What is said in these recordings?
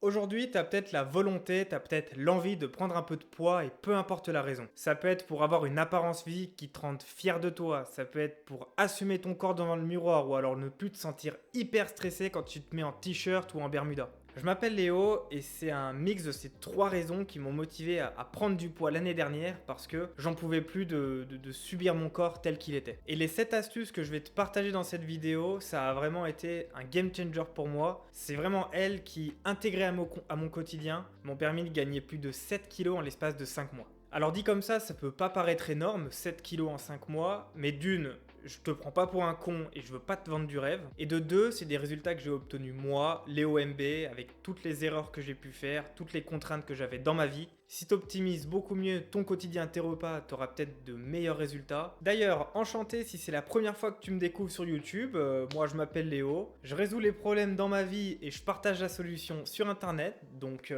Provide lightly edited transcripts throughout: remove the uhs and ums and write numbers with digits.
Aujourd'hui, tu as peut-être la volonté, tu as peut-être l'envie de prendre un peu de poids et peu importe la raison. Ça peut être pour avoir une apparence physique qui te rende fier de toi, ça peut être pour assumer ton corps devant le miroir ou alors ne plus te sentir hyper stressé quand tu te mets en t-shirt ou en bermuda. Je m'appelle Léo et c'est un mix de ces trois raisons qui m'ont motivé à prendre du poids l'année dernière parce que j'en pouvais plus de subir mon corps tel qu'il était. Et les 7 astuces que je vais te partager dans cette vidéo, ça a vraiment été un game changer pour moi. C'est vraiment elles qui, intégrées à mon quotidien, m'ont permis de gagner plus de 7 kilos en l'espace de 5 mois. Alors dit comme ça peut pas paraître énorme, 7 kilos en 5 mois, mais d'une, je te prends pas pour un con et je veux pas te vendre du rêve. Et de deux, c'est des résultats que j'ai obtenus moi, Léo MB, avec toutes les erreurs que j'ai pu faire, toutes les contraintes que j'avais dans ma vie. Si tu optimises beaucoup mieux ton quotidien, tes repas, tu auras peut-être de meilleurs résultats. D'ailleurs, enchanté si c'est la première fois que tu me découvres sur YouTube, moi je m'appelle Léo, je résous les problèmes dans ma vie et je partage la solution sur internet, donc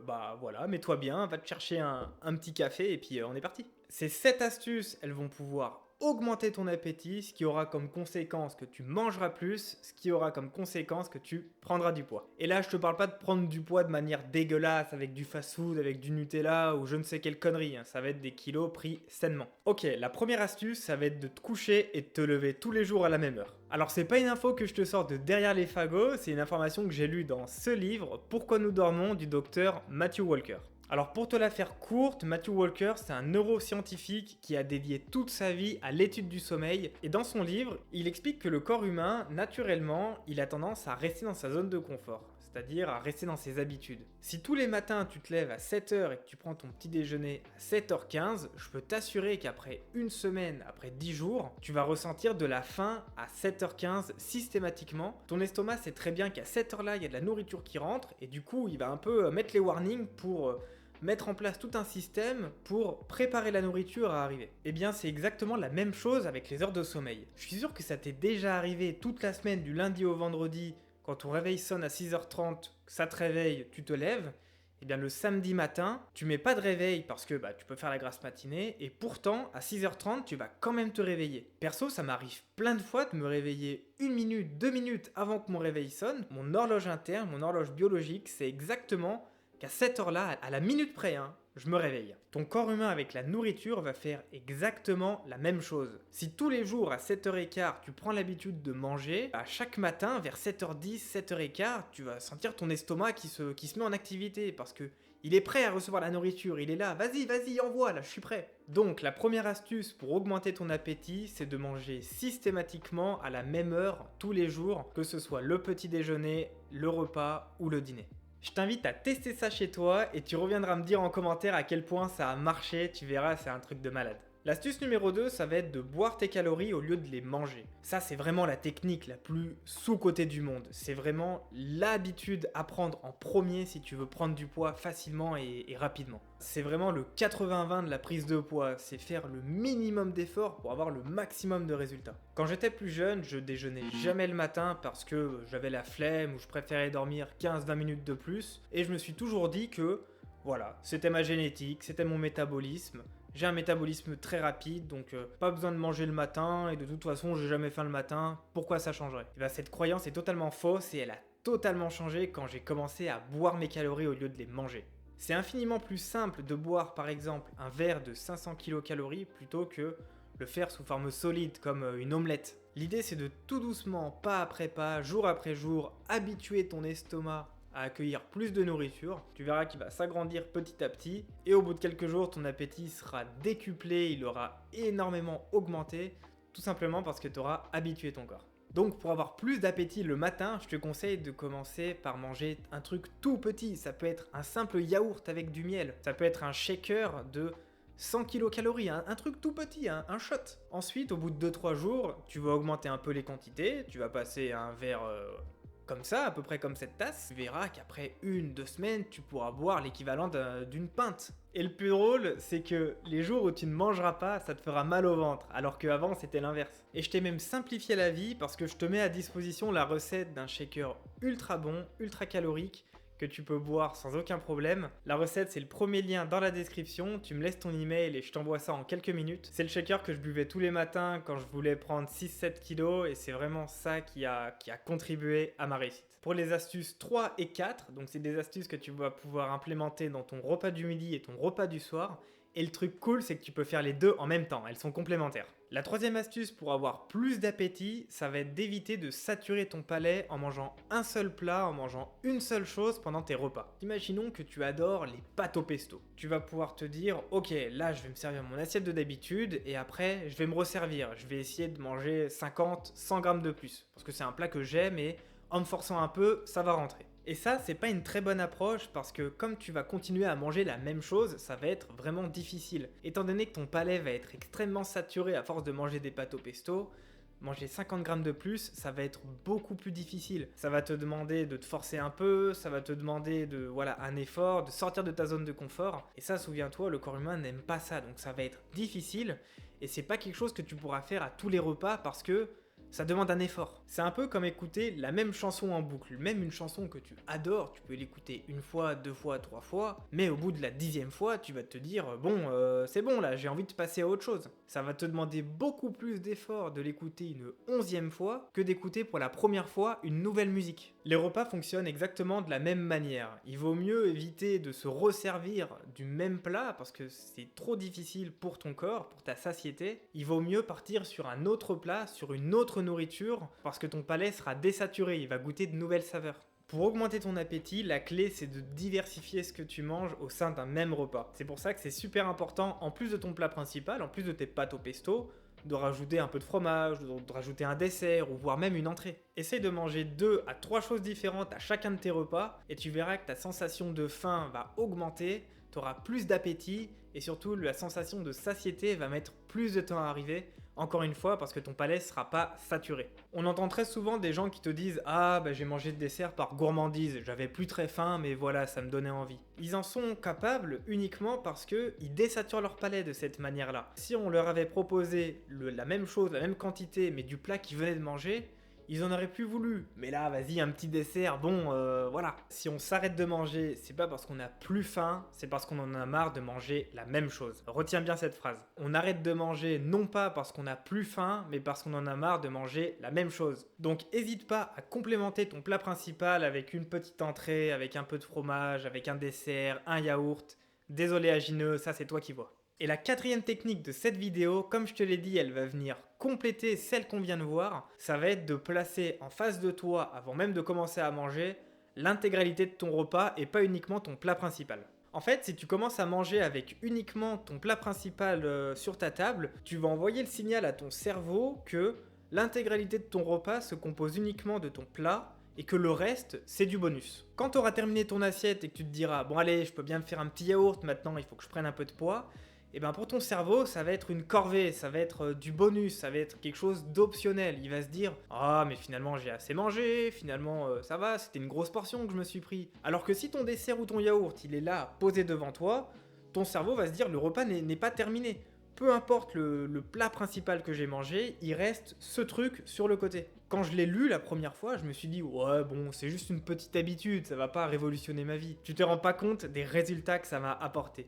bah voilà, mets-toi bien, va te chercher un petit café et puis on est parti. Ces 7 astuces, elles vont pouvoir augmenter ton appétit, ce qui aura comme conséquence que tu mangeras plus, ce qui aura comme conséquence que tu prendras du poids. Et là, je te parle pas de prendre du poids de manière dégueulasse avec du fast-food, avec du Nutella ou je ne sais quelle connerie, hein. Ça va être des kilos pris sainement. Ok, la première astuce, ça va être de te coucher et de te lever tous les jours à la même heure. Alors c'est pas une info que je te sors de derrière les fagots, c'est une information que j'ai lue dans ce livre, Pourquoi nous dormons, du docteur Matthew Walker. Alors pour te la faire courte, Matthew Walker, c'est un neuroscientifique qui a dédié toute sa vie à l'étude du sommeil. Et dans son livre, il explique que le corps humain, naturellement, il a tendance à rester dans sa zone de confort, c'est-à-dire à rester dans ses habitudes. Si tous les matins tu te lèves à 7h et que tu prends ton petit déjeuner à 7h15, je peux t'assurer qu'après une semaine, après 10 jours, tu vas ressentir de la faim à 7h15 systématiquement. Ton estomac sait très bien qu'à cette heure-là, il y a de la nourriture qui rentre et du coup, il va un peu mettre les warnings pour mettre en place tout un système pour préparer la nourriture à arriver. Eh bien, c'est exactement la même chose avec les heures de sommeil. Je suis sûr que ça t'est déjà arrivé toute la semaine du lundi au vendredi, quand ton réveil sonne à 6h30, que ça te réveille, tu te lèves. Eh bien, le samedi matin, tu mets pas de réveil parce que tu peux faire la grasse matinée et pourtant, à 6h30, tu vas quand même te réveiller. Perso, ça m'arrive plein de fois de me réveiller 1 minute, 2 minutes avant que mon réveil sonne. Mon horloge interne, mon horloge biologique, c'est exactement qu'à cette heure-là, à la minute près, je me réveille. Ton corps humain avec la nourriture va faire exactement la même chose. Si tous les jours à 7h15, tu prends l'habitude de manger, à chaque matin, vers 7h10, 7h15, tu vas sentir ton estomac qui se met en activité parce que il est prêt à recevoir la nourriture, il est là, vas-y, envoie, là, je suis prêt. Donc, la première astuce pour augmenter ton appétit, c'est de manger systématiquement à la même heure tous les jours, que ce soit le petit déjeuner, le repas ou le dîner. Je t'invite à tester ça chez toi et tu reviendras me dire en commentaire à quel point ça a marché, tu verras, c'est un truc de malade. L'astuce numéro 2, ça va être de boire tes calories au lieu de les manger. Ça, c'est vraiment la technique la plus sous-cotée du monde. C'est vraiment l'habitude à prendre en premier si tu veux prendre du poids facilement et rapidement. C'est vraiment le 80-20 de la prise de poids. C'est faire le minimum d'efforts pour avoir le maximum de résultats. Quand j'étais plus jeune, je déjeunais jamais le matin parce que j'avais la flemme ou je préférais dormir 15-20 minutes de plus. Et je me suis toujours dit que, voilà, c'était ma génétique, c'était mon métabolisme. J'ai un métabolisme très rapide, donc pas besoin de manger le matin, et de toute façon j'ai jamais faim le matin, pourquoi ça changerait? Et cette croyance est totalement fausse et elle a totalement changé quand j'ai commencé à boire mes calories au lieu de les manger. C'est infiniment plus simple de boire par exemple un verre de 500 kcal plutôt que le faire sous forme solide comme une omelette. L'idée c'est de tout doucement, pas après pas, jour après jour, habituer ton estomac à accueillir plus de nourriture, tu verras qu'il va s'agrandir petit à petit et au bout de quelques jours ton appétit sera décuplé, il aura énormément augmenté, tout simplement parce que tu auras habitué ton corps. Donc pour avoir plus d'appétit le matin, je te conseille de commencer par manger un truc tout petit, ça peut être un simple yaourt avec du miel, ça peut être un shaker de 100 kcal, un truc tout petit, un shot. Ensuite, au bout de 2-3 jours, tu vas augmenter un peu les quantités, tu vas passer à un verre comme ça, à peu près comme cette tasse, tu verras qu'après 1-2 semaines, tu pourras boire l'équivalent d'une pinte. Et le plus drôle, c'est que les jours où tu ne mangeras pas, ça te fera mal au ventre, alors qu'avant c'était l'inverse. Et je t'ai même simplifié la vie parce que je te mets à disposition la recette d'un shaker ultra bon, ultra calorique, que tu peux boire sans aucun problème. La recette, c'est le premier lien dans la description. Tu me laisses ton email et je t'envoie ça en quelques minutes. C'est le shaker que je buvais tous les matins quand je voulais prendre 6-7 kilos et c'est vraiment ça qui a contribué à ma réussite. Pour les astuces 3 et 4, donc c'est des astuces que tu vas pouvoir implémenter dans ton repas du midi et ton repas du soir. Et le truc cool, c'est que tu peux faire les deux en même temps, elles sont complémentaires. La troisième astuce pour avoir plus d'appétit, ça va être d'éviter de saturer ton palais en mangeant un seul plat, en mangeant une seule chose pendant tes repas. Imaginons que tu adores les pâtes au pesto. Tu vas pouvoir te dire, ok, là je vais me servir mon assiette de d'habitude et après je vais me resservir. Je vais essayer de manger 50, 100 grammes de plus. Parce que c'est un plat que j'aime et en me forçant un peu, ça va rentrer. Et ça, c'est pas une très bonne approche parce que comme tu vas continuer à manger la même chose, ça va être vraiment difficile. Étant donné que ton palais va être extrêmement saturé à force de manger des pâtes au pesto, manger 50 grammes de plus, ça va être beaucoup plus difficile. Ça va te demander de te forcer un peu, ça va te demander un effort, de sortir de ta zone de confort. Et ça, souviens-toi, le corps humain n'aime pas ça, donc ça va être difficile. Et c'est pas quelque chose que tu pourras faire à tous les repas parce que ça demande un effort. C'est un peu comme écouter la même chanson en boucle. Même une chanson que tu adores, tu peux l'écouter une fois, deux fois, trois fois, mais au bout de la 10e fois, tu vas te dire c'est bon là, j'ai envie de passer à autre chose. Ça va te demander beaucoup plus d'effort de l'écouter une 11e fois que d'écouter pour la première fois une nouvelle musique. Les repas fonctionnent exactement de la même manière. Il vaut mieux éviter de se resservir du même plat parce que c'est trop difficile pour ton corps, pour ta satiété. Il vaut mieux partir sur un autre plat, sur une autre nourriture, parce que ton palais sera désaturé, il va goûter de nouvelles saveurs. Pour augmenter ton appétit, la clé c'est de diversifier ce que tu manges au sein d'un même repas. C'est pour ça que c'est super important, en plus de ton plat principal, en plus de tes pâtes au pesto, de rajouter un peu de fromage, de rajouter un dessert ou voire même une entrée. Essaye de manger 2 à 3 choses différentes à chacun de tes repas et tu verras que ta sensation de faim va augmenter, tu auras plus d'appétit et surtout la sensation de satiété va mettre plus de temps à arriver. Encore une fois, parce que ton palais sera pas saturé. On entend très souvent des gens qui te disent « Ah, j'ai mangé de dessert par gourmandise, j'avais plus très faim, mais voilà, ça me donnait envie. » Ils en sont capables uniquement parce qu'ils désaturent leur palais de cette manière-là. Si on leur avait proposé la même chose, la même quantité, mais du plat qu'ils venaient de manger, ils en auraient plus voulu. Mais là, vas-y, un petit dessert, voilà. Si on s'arrête de manger, c'est pas parce qu'on a plus faim, c'est parce qu'on en a marre de manger la même chose. Retiens bien cette phrase. On arrête de manger non pas parce qu'on a plus faim, mais parce qu'on en a marre de manger la même chose. Donc, hésite pas à complémenter ton plat principal avec une petite entrée, avec un peu de fromage, avec un dessert, un yaourt. Des oléagineux, ça c'est toi qui vois. Et la quatrième technique de cette vidéo, comme je te l'ai dit, elle va venir compléter celle qu'on vient de voir. Ça va être de placer en face de toi, avant même de commencer à manger, l'intégralité de ton repas et pas uniquement ton plat principal. En fait, si tu commences à manger avec uniquement ton plat principal sur ta table, tu vas envoyer le signal à ton cerveau que l'intégralité de ton repas se compose uniquement de ton plat et que le reste, c'est du bonus. Quand tu auras terminé ton assiette et que tu te diras « Bon allez, je peux bien me faire un petit yaourt, maintenant il faut que je prenne un peu de poids », et bien pour ton cerveau, ça va être une corvée, ça va être du bonus, ça va être quelque chose d'optionnel. Il va se dire « Ah, mais finalement j'ai assez mangé, finalement ça va, c'était une grosse portion que je me suis pris. » Alors que si ton dessert ou ton yaourt, il est là, posé devant toi, ton cerveau va se dire « Le repas n'est pas terminé. Peu importe le plat principal que j'ai mangé, il reste ce truc sur le côté. » Quand je l'ai lu la première fois, je me suis dit « Ouais, bon, c'est juste une petite habitude, ça va pas révolutionner ma vie. » Tu te rends pas compte des résultats que ça m'a apporté.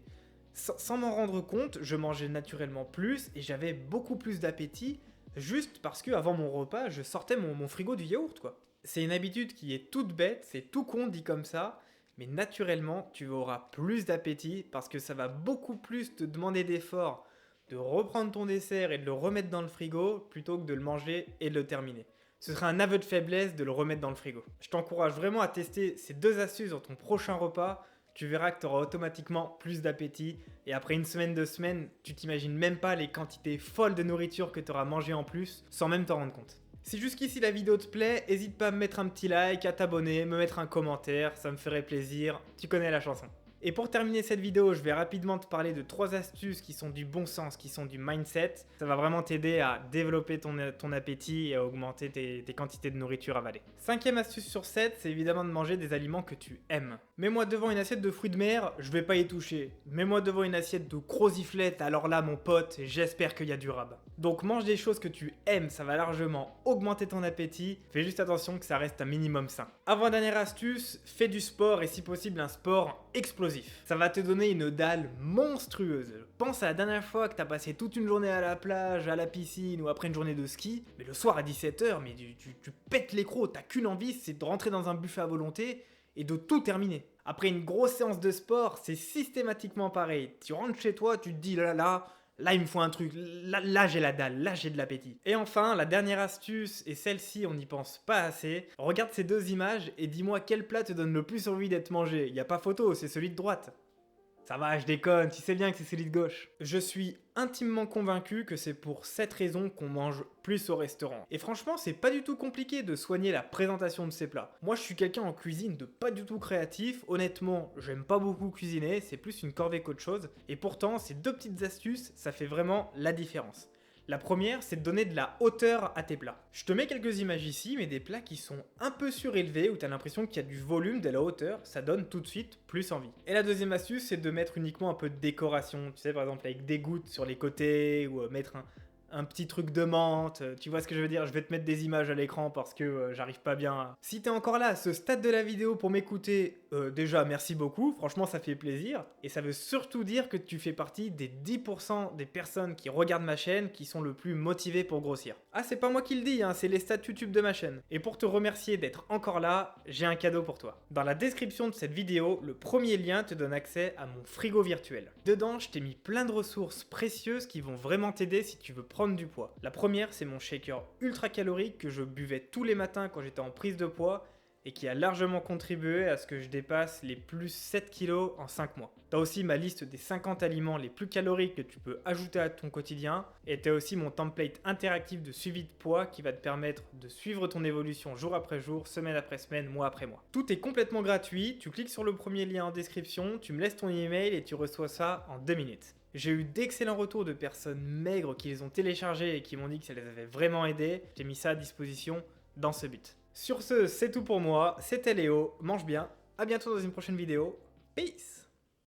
Sans m'en rendre compte, je mangeais naturellement plus et j'avais beaucoup plus d'appétit juste parce que avant mon repas, je sortais mon frigo du yaourt, quoi. C'est une habitude qui est toute bête, c'est tout con dit comme ça, mais naturellement, tu auras plus d'appétit parce que ça va beaucoup plus te demander d'efforts de reprendre ton dessert et de le remettre dans le frigo plutôt que de le manger et de le terminer. Ce sera un aveu de faiblesse de le remettre dans le frigo. Je t'encourage vraiment à tester ces 2 astuces dans ton prochain repas. Tu verras que tu auras automatiquement plus d'appétit et après une semaine, 2 semaines, tu t'imagines même pas les quantités folles de nourriture que tu auras mangé en plus sans même t'en rendre compte. Si jusqu'ici la vidéo te plaît, n'hésite pas à me mettre un petit like, à t'abonner, me mettre un commentaire, ça me ferait plaisir, tu connais la chanson. Et pour terminer cette vidéo, je vais rapidement te parler de 3 astuces qui sont du bon sens, qui sont du mindset. Ça va vraiment t'aider à développer ton appétit et à augmenter tes quantités de nourriture avalées. 5e astuce sur 7, c'est évidemment de manger des aliments que tu aimes. Mets-moi devant une assiette de fruits de mer, je vais pas y toucher. Mets-moi devant une assiette de croziflette, alors là mon pote, j'espère qu'il y a du rab. Donc mange des choses que tu aimes, ça va largement augmenter ton appétit. Fais juste attention que ça reste un minimum sain. Avant-dernière astuce, fais du sport et si possible un sport explosif. Ça va te donner une dalle monstrueuse. Pense à la dernière fois que t'as passé toute une journée à la plage, à la piscine ou après une journée de ski, mais le soir à 17h, mais tu pètes les crocs, t'as qu'une envie, c'est de rentrer dans un buffet à volonté et de tout terminer. Après une grosse séance de sport, c'est systématiquement pareil. Tu rentres chez toi, tu te dis là il me faut un truc, là j'ai la dalle, là j'ai de l'appétit. Et enfin, la dernière astuce, et celle-ci on n'y pense pas assez, regarde ces deux images et dis-moi quel plat te donne le plus envie d'être mangé. Y a pas photo, c'est celui de droite. Ça va, je déconne, tu sais bien que c'est celui de gauche. Je suis intimement convaincu que c'est pour cette raison qu'on mange plus au restaurant. Et franchement, c'est pas du tout compliqué de soigner la présentation de ces plats. Moi, je suis quelqu'un en cuisine de pas du tout créatif. Honnêtement, j'aime pas beaucoup cuisiner, c'est plus une corvée qu'autre chose. Et pourtant, ces deux petites astuces, ça fait vraiment la différence. La première, c'est de donner de la hauteur à tes plats. Je te mets quelques images ici, mais des plats qui sont un peu surélevés, où tu as l'impression qu'il y a du volume, de la hauteur, ça donne tout de suite plus envie. Et la deuxième astuce, c'est de mettre uniquement un peu de décoration, tu sais, par exemple avec des gouttes sur les côtés, ou mettre un petit truc de menthe, tu vois ce que je veux dire, je vais te mettre des images à l'écran parce que j'arrive pas bien à... Si t'es encore là à ce stade de la vidéo pour m'écouter, déjà merci beaucoup, franchement ça fait plaisir, et ça veut surtout dire que tu fais partie des 10% des personnes qui regardent ma chaîne qui sont le plus motivées pour grossir. Ah c'est pas moi qui le dis, hein, c'est les stats YouTube de ma chaîne. Et pour te remercier d'être encore là, j'ai un cadeau pour toi. Dans la description de cette vidéo, le premier lien te donne accès à mon frigo virtuel. Dedans, je t'ai mis plein de ressources précieuses qui vont vraiment t'aider si tu veux prendre du poids. La première, c'est mon shaker ultra calorique que je buvais tous les matins quand j'étais en prise de poids et qui a largement contribué à ce que je dépasse les plus 7 kilos en 5 mois. T'as aussi ma liste des 50 aliments les plus caloriques que tu peux ajouter à ton quotidien et t'as aussi mon template interactif de suivi de poids qui va te permettre de suivre ton évolution jour après jour, semaine après semaine, mois après mois. Tout est complètement gratuit, tu cliques sur le premier lien en description, tu me laisses ton email et tu reçois ça en 2 minutes. J'ai eu d'excellents retours de personnes maigres qui les ont téléchargés et qui m'ont dit que ça les avait vraiment aidés. J'ai mis ça à disposition dans ce but. Sur ce, c'est tout pour moi. C'était Léo. Mange bien. À bientôt dans une prochaine vidéo. Peace!